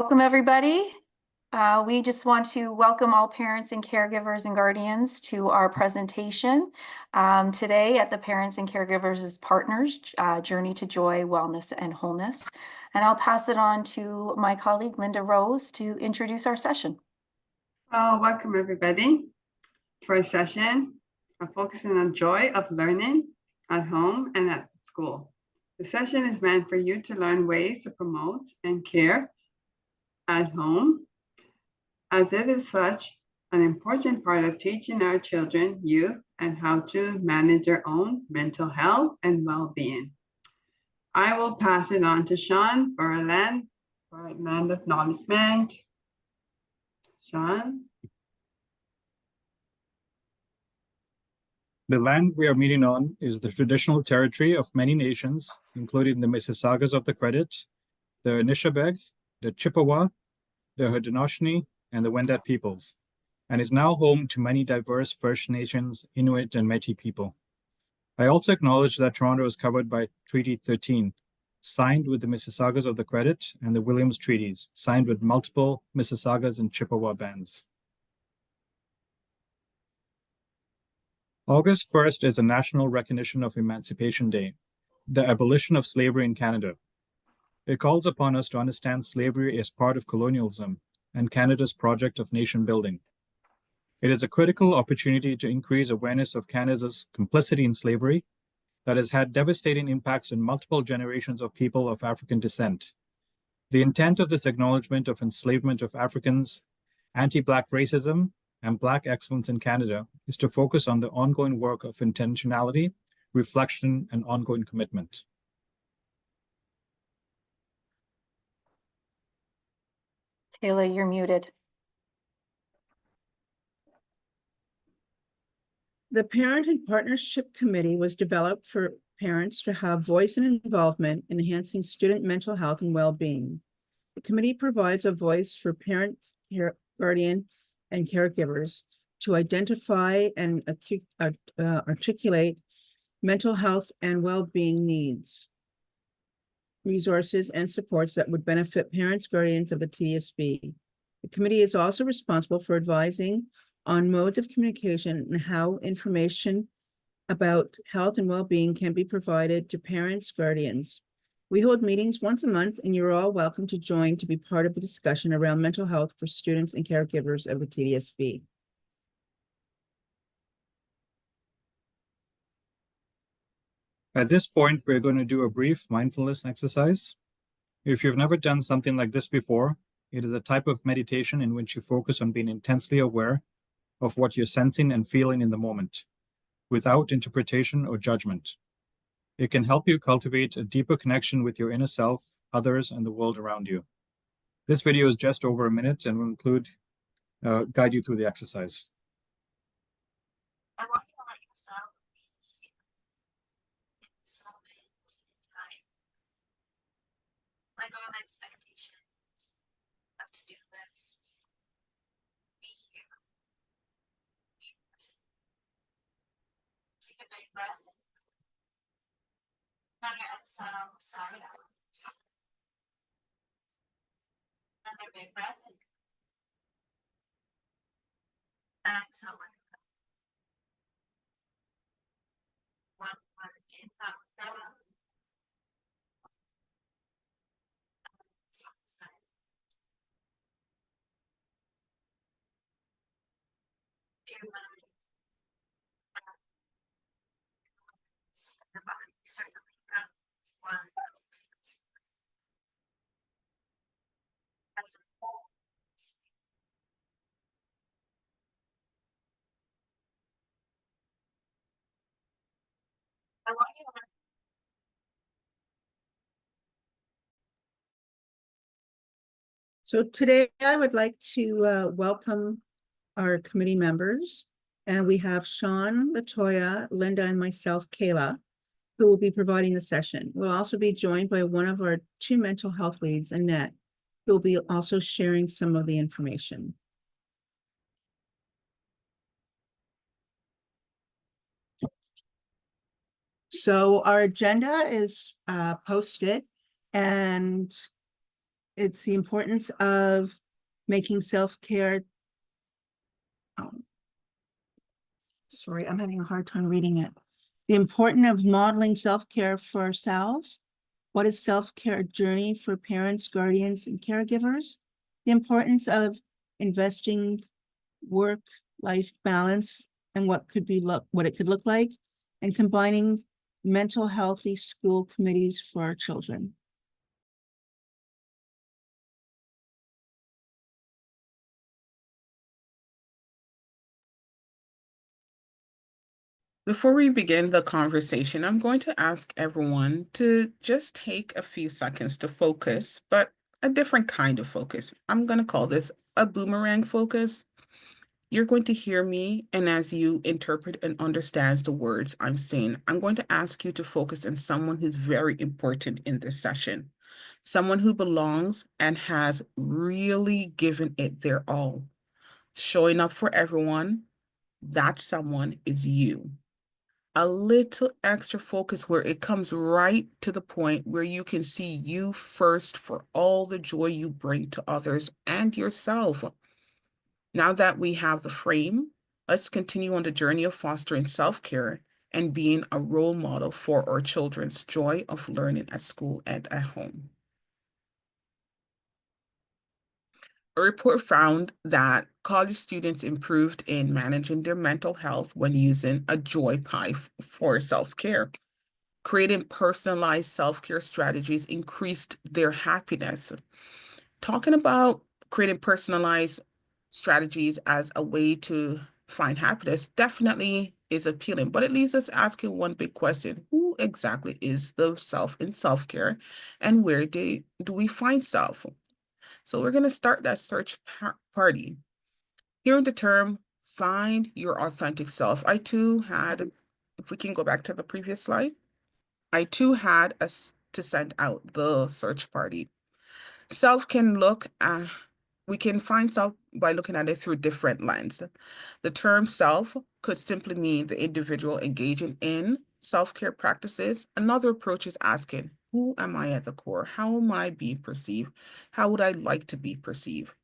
Welcome, everybody. We just want to welcome all parents and caregivers and guardians to our presentation today at the Parents and Caregivers Partners Journey to Joy, Wellness, and Wholeness. And I'll pass it on to my colleague, Linda Rose, to introduce our session. Welcome, everybody, to our session focusing on joy of learning at home and at school. The session is meant for you to learn ways to promote and care at home, as it is such an important part of teaching our children, youth, and how to manage their own mental health and well-being. I will pass it on to Sean for a land acknowledgement. Sean? The land we are meeting on is the traditional territory of many nations, including the Mississaugas of the Credit, the Anishinaabe, the Chippewa, the Haudenosaunee, and the Wendat peoples, and is now home to many diverse First Nations, Inuit, and Métis people. I also acknowledge that Toronto is covered by Treaty 13, signed with the Mississaugas of the Credit, and the Williams Treaties, signed with multiple Mississaugas and Chippewa bands. August 1st is a national recognition of Emancipation Day, the abolition of slavery in Canada. It calls upon us to understand slavery as part of colonialism and Canada's project of nation building. It is a critical opportunity to increase awareness of Canada's complicity in slavery that has had devastating impacts on multiple generations of people of African descent. The intent of this acknowledgement of enslavement of Africans, anti-Black racism, and Black excellence in Canada is to focus on the ongoing work of intentionality, reflection, and ongoing commitment. Taylor, you're muted. The Parent and Partnership Committee was developed for parents to have voice and involvement in enhancing student mental health and well-being. The committee provides a voice for parent, guardian, and caregivers to identify and articulate mental health and well-being needs, resources, and supports that would benefit parents, guardians of the TDSB. The committee is also responsible for advising on modes of communication and how information about health and well-being can be provided to parents, guardians. We hold meetings once a month, and you're all welcome to join to be part of the discussion around mental health for students and caregivers of the TDSB. At this point, we're going to do a brief mindfulness exercise. If you've never done something like this before, it is a type of meditation in which you focus on being intensely aware of what you're sensing and feeling in the moment, without interpretation or judgment. It can help you cultivate a deeper connection with your inner self, others, and the world around you. This video is just over a minute and will guide you through the exercise. I want you to let yourself be here in this moment in time. Let go of expectations, of to-do lists. Be here. Be present. Take a big breath in. Let your exhale sigh it out. Another big breath in. Exhale. One inhale, down. Your mind, the body start to link up as one. As I want you to So today I would like to welcome our committee members, and we have Sean, Latoya, Linda, and myself, Kayla, who will be providing the session. We'll also be joined by one of our two mental health leads, Annette, who will be also sharing some of the information. So our agenda is posted, and it's the importance of making self-care. Sorry, I'm having a hard time reading it. The importance of modeling self-care for ourselves. What is self-care journey for parents, guardians, and caregivers? The importance of investing work-life balance and what it could look like, and combining mental healthy school committees for our children. Before we begin the conversation, I'm going to ask everyone to just take a few seconds to focus, but a different kind of focus. I'm going to call this a boomerang focus. You're going to hear me, and as you interpret and understand the words I'm saying, I'm going to ask you to focus on someone who's very important in this session, someone who belongs and has really given it their all, showing up for everyone. That someone is you. A little extra focus where it comes right to the point where you can see you first for all the joy you bring to others and yourself. Now that we have the frame, let's continue on the journey of fostering self-care and being a role model for our children's joy of learning at school and at home. A report found that college students improved in managing their mental health when using a joy pie for self-care. Creating personalized self-care strategies increased their happiness. Talking about creating personalized strategies as a way to find happiness definitely is appealing, but it leaves us asking one big question: who exactly is the self in self-care, and where do we find self? So we're going to start that search party. Hearing the term find your authentic self, I too had, if we can go back to the previous slide, I too had to send out the search party. Self can look at, we can find self by looking at it through different lenses. The term self could simply mean the individual engaging in self-care practices. Another approach is asking, who am I at the core? How am I being perceived? How would I like to be perceived?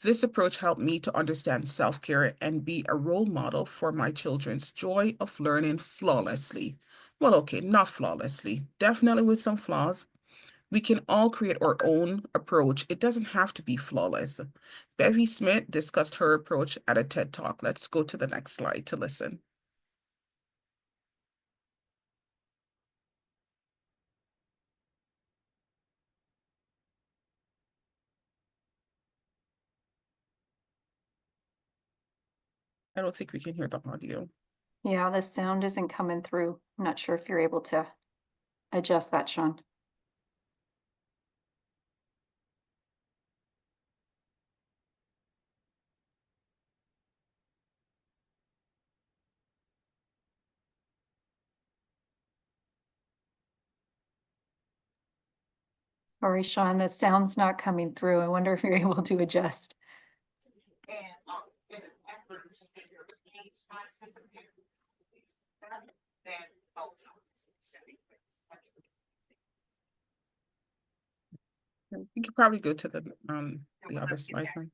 This approach helped me to understand self-care and be a role model for my children's joy of learning flawlessly. Well, okay, not flawlessly, definitely with some flaws. We can all create our own approach. It doesn't have to be flawless. Bevy Smith discussed her approach at a TED Talk. Let's go to the next slide to listen. I don't think we can hear the audio. Yeah, the sound isn't coming through. I'm not sure if you're able to adjust that, Sean. Sorry, Sean, the sound's not coming through. I wonder if you're able to adjust. You could probably go to the other slide. Then.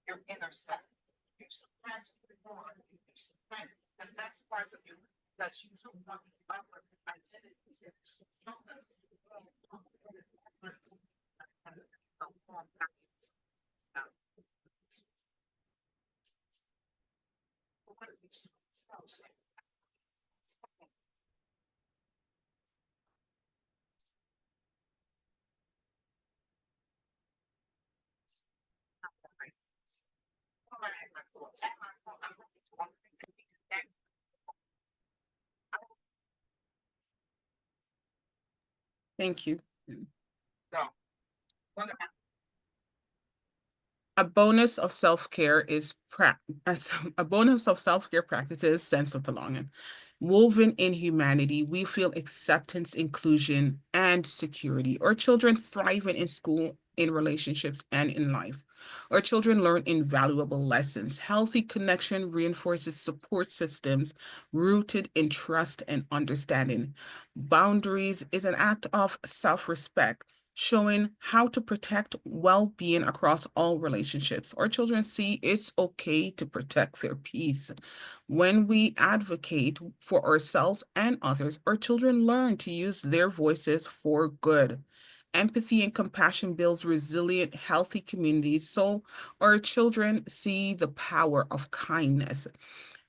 Your inner self. You suppress the one, you suppress the best parts of you that you don't want to offer identities. Sometimes Thank you. A bonus of self-care is practices sense of belonging. Woven in humanity, we feel acceptance, inclusion, and security. Our children thriving in school in relationships and in life. Our children learn invaluable lessons. Healthy connection reinforces support systems rooted in trust and understanding. Boundaries is an act of self-respect, showing how to protect well-being across all relationships. Our children see it's okay to protect their peace. When we advocate for ourselves and others, our children learn to use their voices for good. Empathy and compassion builds resilient, healthy communities, so our children see the power of kindness.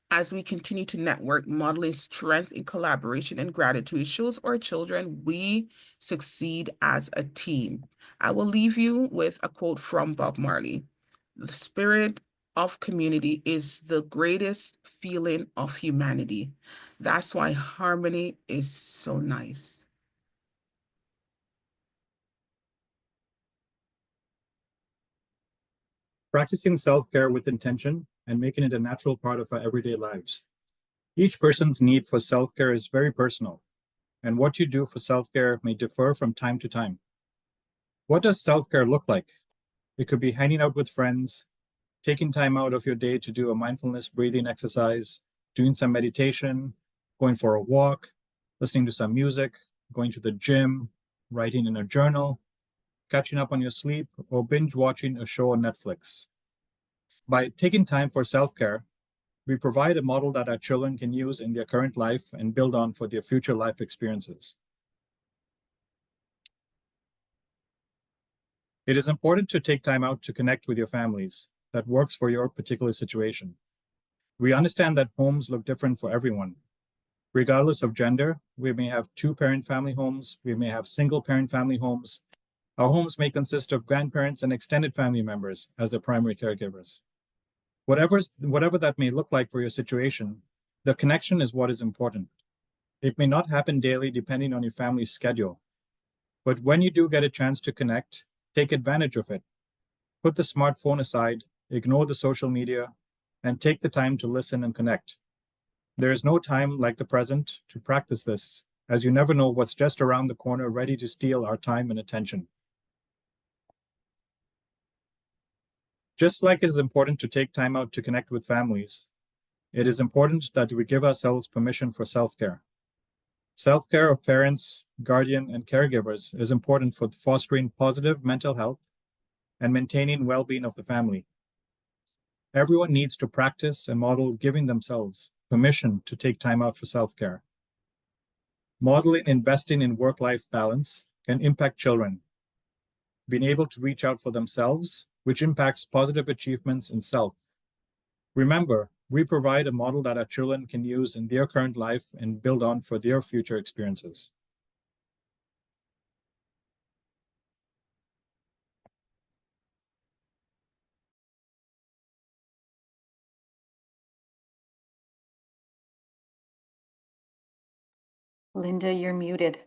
As we continue to network, modeling strength in collaboration and gratitude shows our children we succeed as a team. I will leave you with a quote from Bob Marley. The spirit of community is the greatest feeling of humanity. That's why harmony is so nice. Practicing self-care with intention and making it a natural part of our everyday lives. Each person's need for self-care is very personal, and what you do for self-care may differ from time to time. What does self-care look like? It could be hanging out with friends, taking time out of your day to do a mindfulness breathing exercise, doing some meditation, going for a walk, listening to some music, going to the gym, writing in a journal, catching up on your sleep, or binge watching a show on Netflix. By taking time for self-care, we provide a model that our children can use in their current life and build on for their future life experiences. It is important to take time out to connect with your families that works for your particular situation. We understand that homes look different for everyone. Regardless of gender, we may have two-parent family homes, we may have single-parent family homes. Our homes may consist of grandparents and extended family members as their primary caregivers. Whatever that may look like for your situation, the connection is what is important. It may not happen daily depending on your family's schedule, but when you do get a chance to connect, take advantage of it. Put the smartphone aside, ignore the social media, and take the time to listen and connect. There is no time like the present to practice this, as you never know what's just around the corner ready to steal our time and attention. Just like it is important to take time out to connect with families, it is important that we give ourselves permission for self-care. Self-care of parents, guardian, and caregivers is important for fostering positive mental health and maintaining well-being of the family. Everyone needs to practice and model giving themselves permission to take time out for self-care. Modeling investing in work-life balance can impact children being able to reach out for themselves, which impacts positive achievements in self. Remember, we provide a model that our children can use in their current life and build on for their future experiences. Linda, you're muted.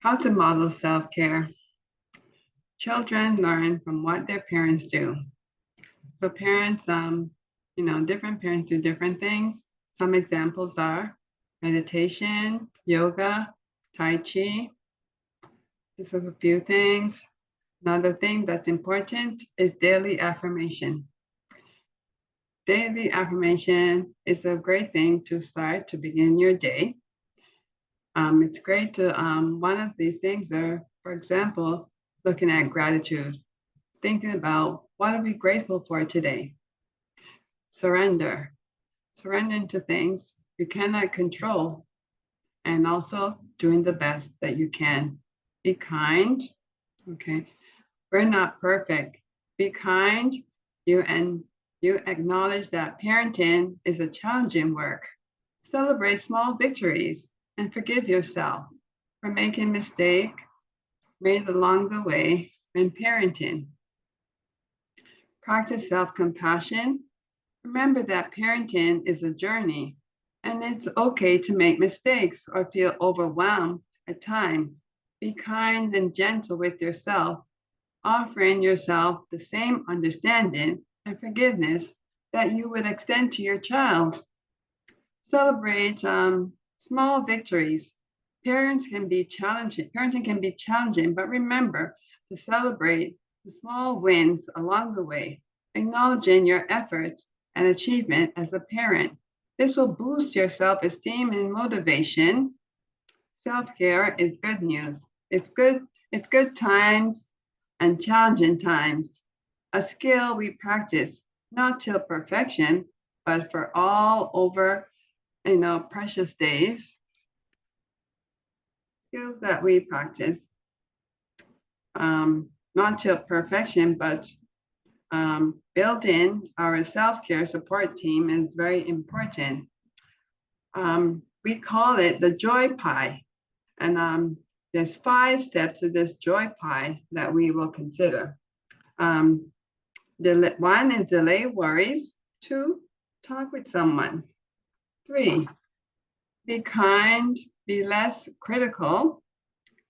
How to model self-care. Children learn from what their parents do. So parents, different parents do different things. Some examples are meditation, yoga, Tai Chi. Just a few things. Another thing that's important is daily affirmation. Daily affirmation is a great thing to start to begin your day. It's great to, one of these things are, for example, looking at gratitude, thinking about what are we grateful for today? Surrender, surrendering to things you cannot control, and also doing the best that you can. Be kind, okay? We're not perfect. Be kind, you acknowledge that parenting is a challenging work. Celebrate small victories and forgive yourself for making mistakes made along the way when parenting. Practice self-compassion. Remember that parenting is a journey, and it's okay to make mistakes or feel overwhelmed at times. Be kind and gentle with yourself, offering yourself the same understanding and forgiveness that you would extend to your child. Celebrate small victories. Parenting can be challenging, but remember to celebrate the small wins along the way, acknowledging your efforts and achievement as a parent. This will boost your self-esteem and motivation. Self-care is good news. It's good times and challenging times. A skill we practice not till perfection, but for all over, precious days. Skills that we practice, not till perfection, but built in our self-care support team is very important. We call it the joy pie. And there's 5 steps to this joy pie that we will consider. 1 is delay worries. 2, talk with someone. 3, be kind, be less critical.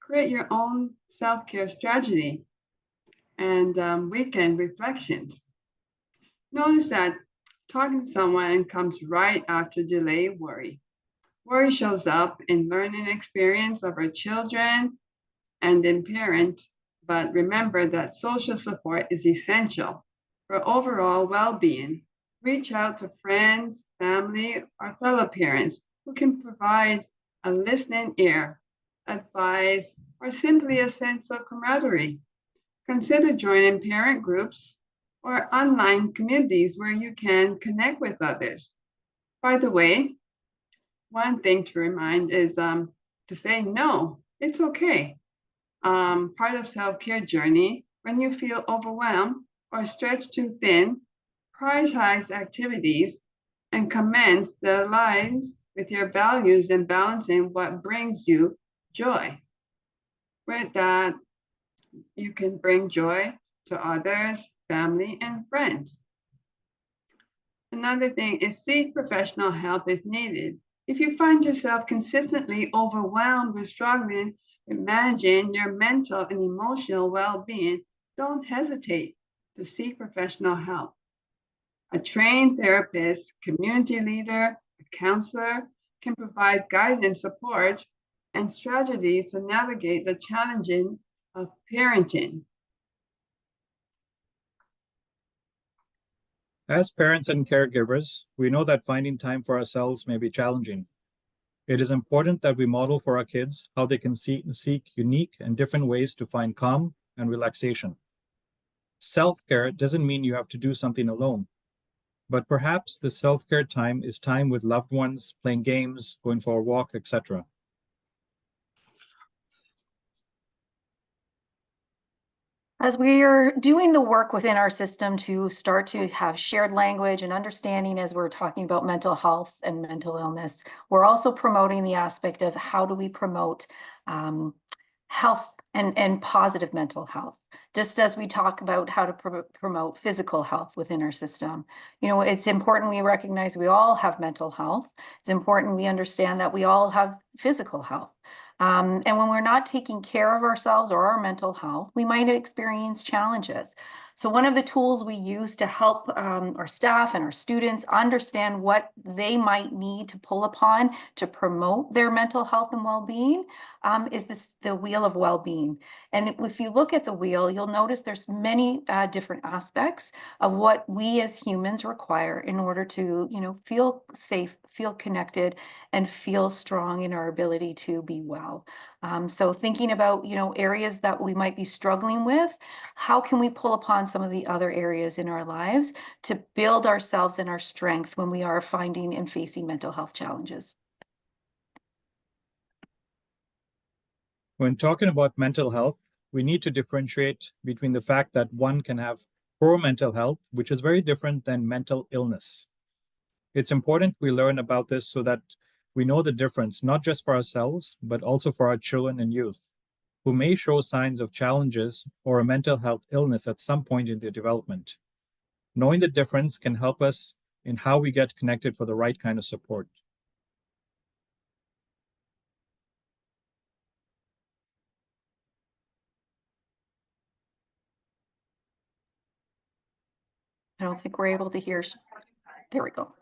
Create your own self-care strategy. And weekend reflections. Notice that talking to someone comes right after delay worry. Worry shows up in learning experience of our children and in parent, but remember that social support is essential for overall well-being. Reach out to friends, family, or fellow parents who can provide a listening ear, advice, or simply a sense of camaraderie. Consider joining parent groups or online communities where you can connect with others. By the way, one thing to remind is to say no, it's okay. Part of self-care journey, when you feel overwhelmed or stretched too thin, prioritize activities and commence that aligns with your values and balancing what brings you joy. With that, you can bring joy to others, family, and friends. Another thing is seek professional help if needed. If you find yourself consistently overwhelmed with struggling with managing your mental and emotional well-being, don't hesitate to seek professional help. A trained therapist, community leader, a counselor can provide guidance, support, and strategies to navigate the challenges of parenting. As parents and caregivers, we know that finding time for ourselves may be challenging. It is important that we model for our kids how they can seek unique and different ways to find calm and relaxation. Self-care doesn't mean you have to do something alone, but perhaps the self-care time is time with loved ones, playing games, going for a walk, etc. As we are doing the work within our system to start to have shared language and understanding as we're talking about mental health and mental illness, we're also promoting the aspect of how do we promote health and positive mental health, just as we talk about how to promote physical health within our system. It's important we recognize we all have mental health. It's important we understand that we all have physical health. And when we're not taking care of ourselves or our mental health, we might experience challenges. So one of the tools we use to help our staff and our students understand what they might need to pull upon to promote their mental health and well-being is the wheel of well-being. And if you look at the wheel, you'll notice there's many different aspects of what we as humans require in order to, feel safe, feel connected, and feel strong in our ability to be well. So thinking about, areas that we might be struggling with, how can we pull upon some of the other areas in our lives to build ourselves and our strength when we are finding and facing mental health challenges? When talking about mental health, we need to differentiate between the fact that one can have poor mental health, which is very different than mental illness. It's important we learn about this so that we know the difference, not just for ourselves, but also for our children and youth, who may show signs of challenges or a mental health illness at some point in their development. Knowing the difference can help us in how we get connected for the right kind of support. I don't think we're able to hear. There we go.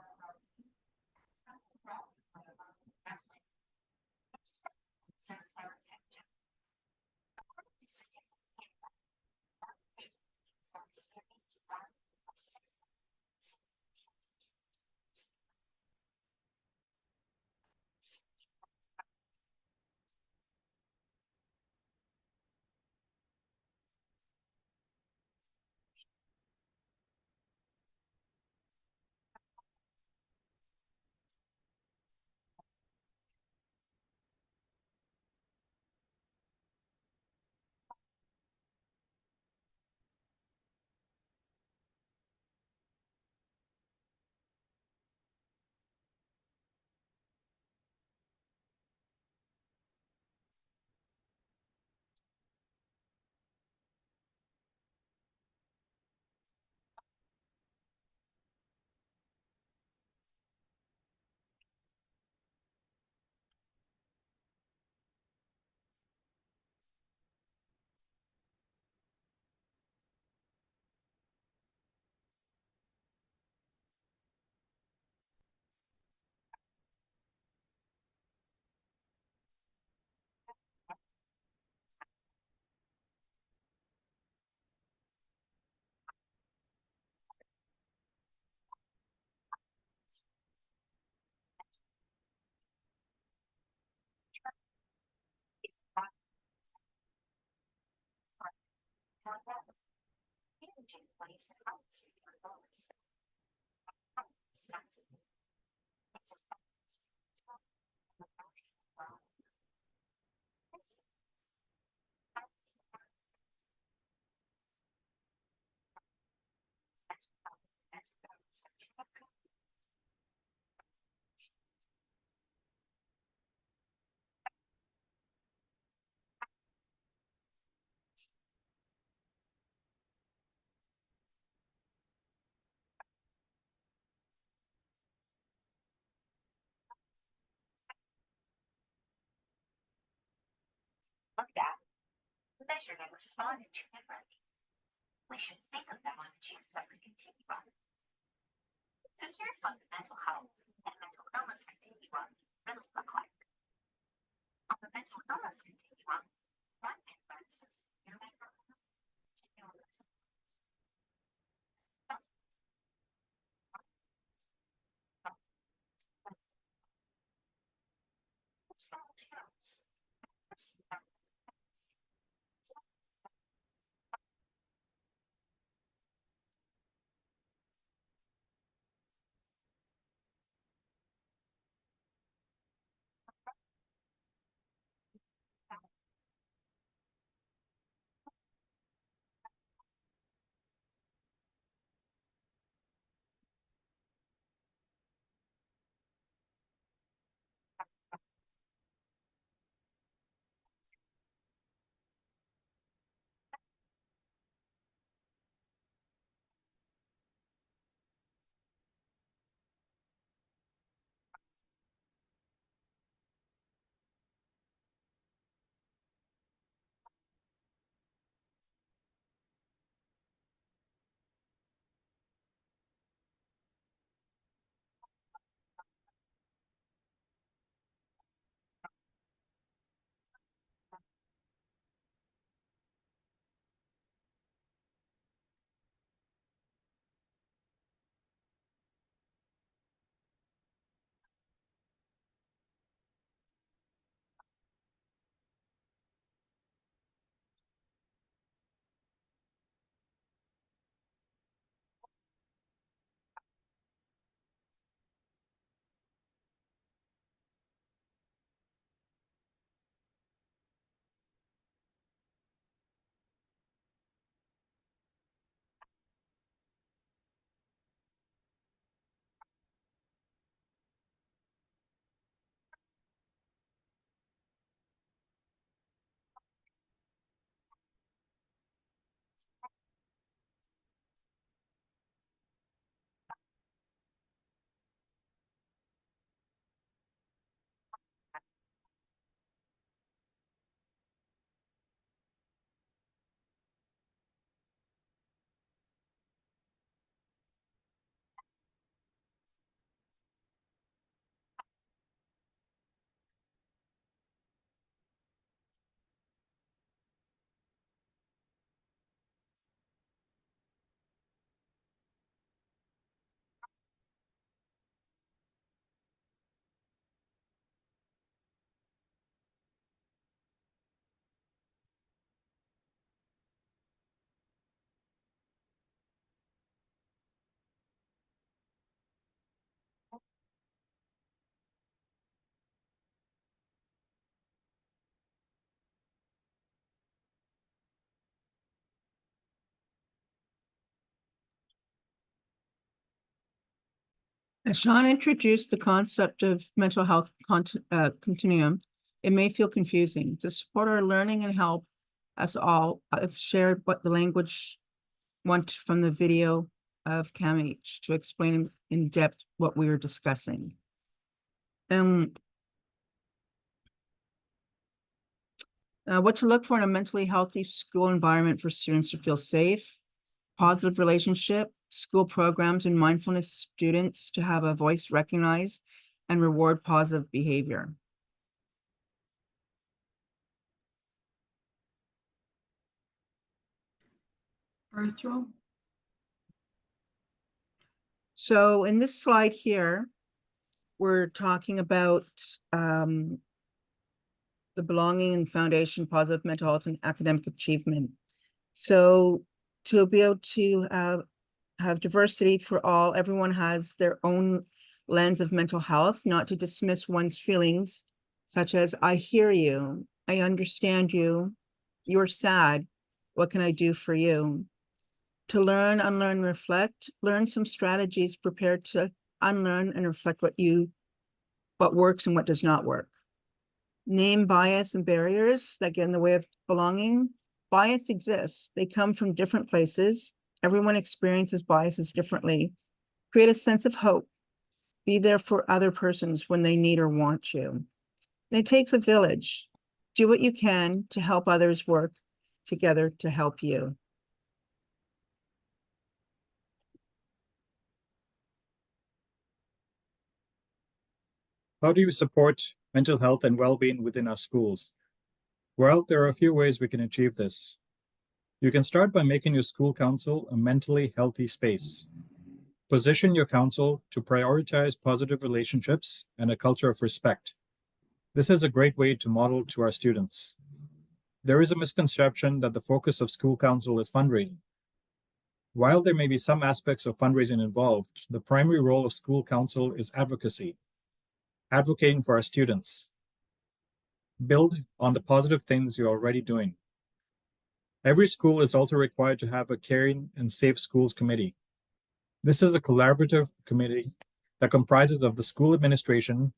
changing ways and habits you can notice. Stresses. It's a science. Emotional well-being. This helps mental health and looked at, measured, and responded to differently. We should think of them on two separate continua. So here's what the mental health and mental illness continuum really look like. On the mental illness continuum, one influence of severe mental illness, particular mental illness. As Sean introduced the concept of mental health continuum, it may feel confusing. To support our learning and help us all, I've shared what the language want from the video of CAMH to explain in depth what we were discussing. What to look for in a mentally healthy school environment for students to feel safe, positive relationship, school programs, and mindfulness students to have a voice recognized and reward positive behavior. Virtual. So in this slide here, we're talking about the belonging and foundation, positive mental health and academic achievement. So to be able to have diversity for all. Everyone has their own lens of mental health, not to dismiss one's feelings, such as, I hear you, I understand you, you're sad, what can I do for you? To learn, unlearn, reflect, learn some strategies prepared to unlearn and reflect what works and what does not work. Name bias and barriers that get in the way of belonging. Bias exists. They come from different places. Everyone experiences biases differently. Create a sense of hope. Be there for other persons when they need or want you. And it takes a village. Do what you can to help others work together to help you. How do you support mental health and well-being within our schools? Well, there are a few ways we can achieve this. You can start by making your school council a mentally healthy space. Position your council to prioritize positive relationships and a culture of respect. This is a great way to model to our students. There is a misconception that the focus of school council is fundraising. While there may be some aspects of fundraising involved, the primary role of school council is advocacy, advocating for our students. Build on the positive things you're already doing. Every school is also required to have a caring and safe schools committee. This is a collaborative committee that comprises of the school administration,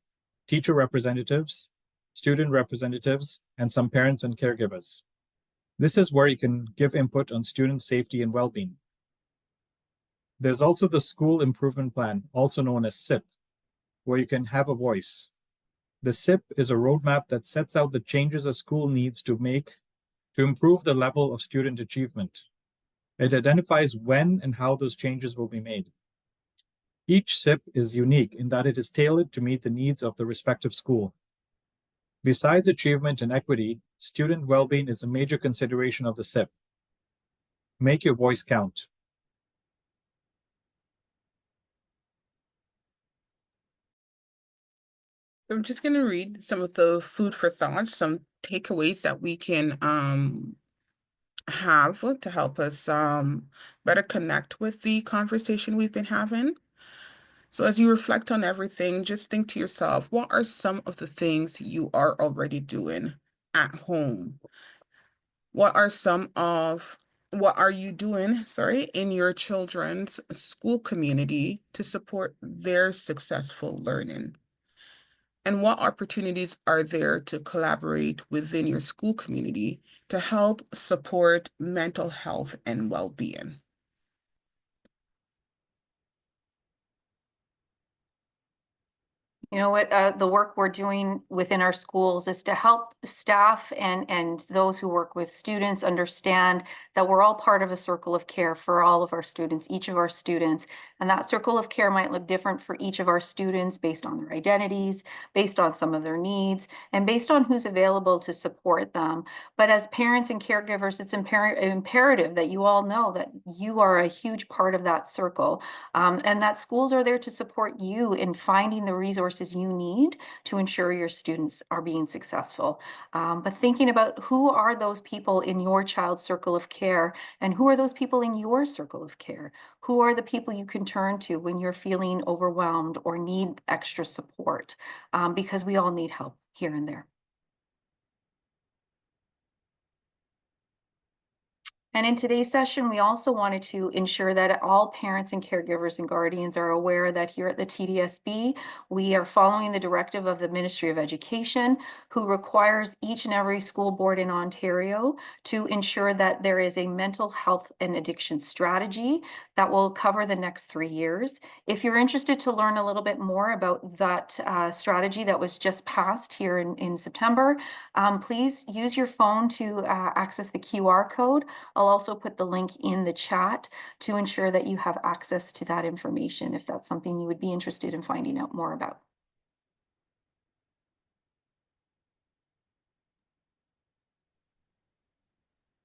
teacher representatives, student representatives, and some parents and caregivers. This is where you can give input on student safety and well-being. There's also the School Improvement Plan, also known as SIP, where you can have a voice. The SIP is a roadmap that sets out the changes a school needs to make to improve the level of student achievement. It identifies when and how those changes will be made. Each SIP is unique in that it is tailored to meet the needs of the respective school. Besides achievement and equity, student well-being is a major consideration of the SIP. Make your voice count. I'm just going to read some of the food for thought, some takeaways that we can have to help us better connect with the conversation we've been having. So as you reflect on everything, just think to yourself, what are some of the things you are already doing at home? What are you doing, in your children's school community to support their successful learning? And what opportunities are there to collaborate within your school community to help support mental health and well-being? You know what, the work we're doing within our schools is to help staff and those who work with students understand that we're all part of a circle of care for all of our students, each of our students. And that circle of care might look different for each of our students based on their identities, based on some of their needs, and based on who's available to support them. But as parents and caregivers, it's imperative that you all know that you are a huge part of that circle, and that schools are there to support you in finding the resources you need to ensure your students are being successful. But thinking about who are those people in your child's circle of care and who are those people in your circle of care? Who are the people you can turn to when you're feeling overwhelmed or need extra support? Because we all need help here and there. And in today's session, we also wanted to ensure that all parents and caregivers and guardians are aware that here at the TDSB, we are following the directive of the Ministry of Education, who requires each and every school board in Ontario to ensure that there is a mental health and addiction strategy that will cover the next 3 years. If you're interested to learn a little bit more about that strategy that was just passed here in September, please use your phone to access the QR code. I'll also put the link in the chat to ensure that you have access to that information if that's something you would be interested in finding out more about.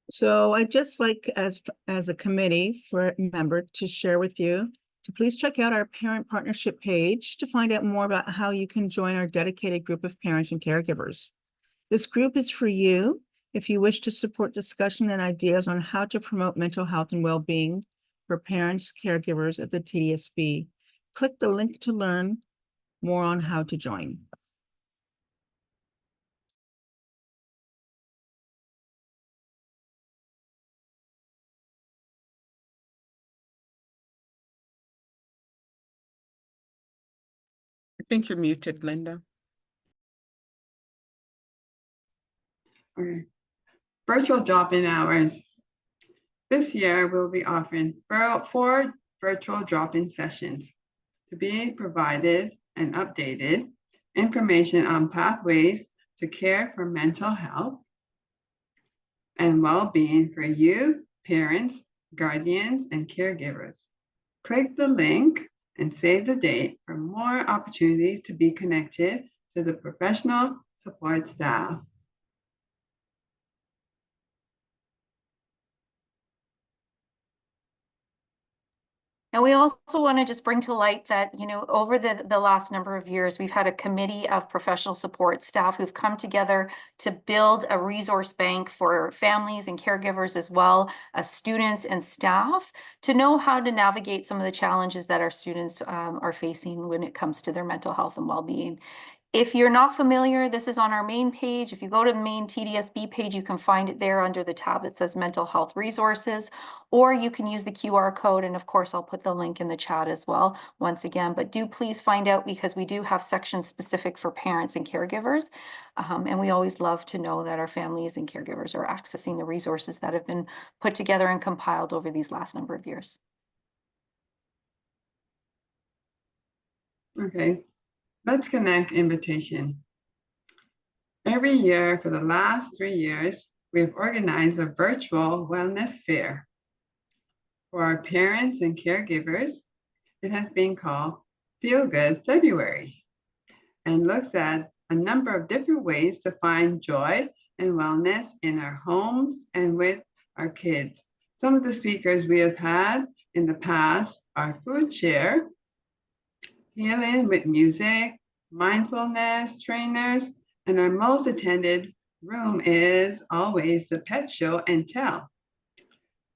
So I'd just like, as a committee for a member, to share with you to please check out our parent partnership page to find out more about how you can join our dedicated group of parents and caregivers. This group is for you If you wish to support discussion and ideas on how to promote mental health and well-being for parents, caregivers at the TDSB, click the link to learn more on how to join. I think you're muted, Linda. Okay. Virtual drop-in hours. This year, we'll be offering 4 virtual drop-in sessions to be provided and updated information on pathways to care for mental health and well-being for youth, parents, guardians, and caregivers. Click the link and save the date for more opportunities to be connected to the professional support staff. And we also want to just bring to light that, over the last number of years, we've had a committee of professional support staff who've come together to build a resource bank for families and caregivers, as well as students and staff, to know how to navigate some of the challenges that our students are facing when it comes to their mental health and well-being. If you're not familiar, this is on our main page. If you go to the main TDSB page, you can find it there under the tab that says Mental Health Resources, or you can use the QR code. And of course, I'll put the link in the chat as well, once again. But do please find out, because we do have sections specific for parents and caregivers. And we always love to know that our families and caregivers are accessing the resources that have been put together and compiled over these last number of years. Okay. Let's Connect invitation. Every year for the last 3 years, we've organized a virtual wellness fair. For our parents and caregivers, it has been called Feel Good February and looks at a number of different ways to find joy and wellness in our homes and with our kids. Some of the speakers we have had in the past are Food Share, Healing with Music, mindfulness trainers, and our most attended room is always the Pet Show and Tell,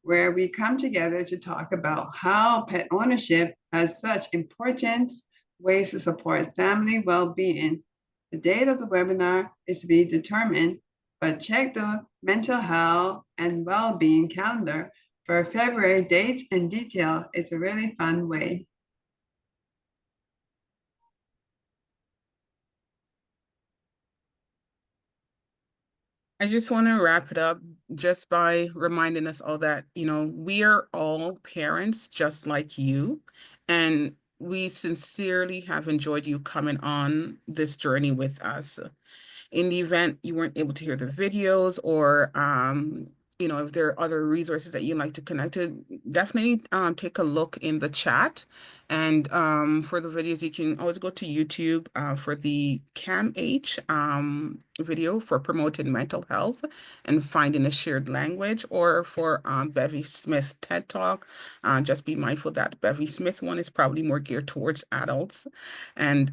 where we come together to talk about how pet ownership has such important ways to support family well-being. The date of the webinar is to be determined, but check the mental health and well-being calendar for February dates and details. It's a really fun way. I just want to wrap it up just by reminding us all that, we are all parents just like you, and we sincerely have enjoyed you coming on this journey with us. In the event you weren't able to hear the videos, or if there are other resources that you'd like to connect to, definitely take a look in the chat. And for the videos, you can always go to YouTube for the CAMH video for promoting mental health and finding a shared language, or for Bevy Smith TED Talk. Just be mindful that Bevy Smith one is probably more geared towards adults. And,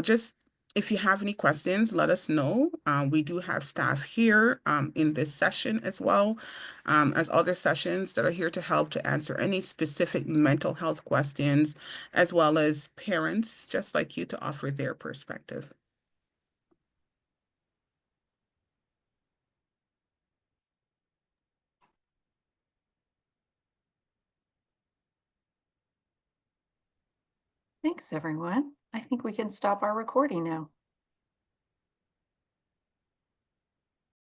just if you have any questions, let us know. We do have staff here in this session as well as other sessions that are here to help to answer any specific mental health questions, as well as parents just like you to offer their perspective. Thanks, everyone. I think we can stop our recording now.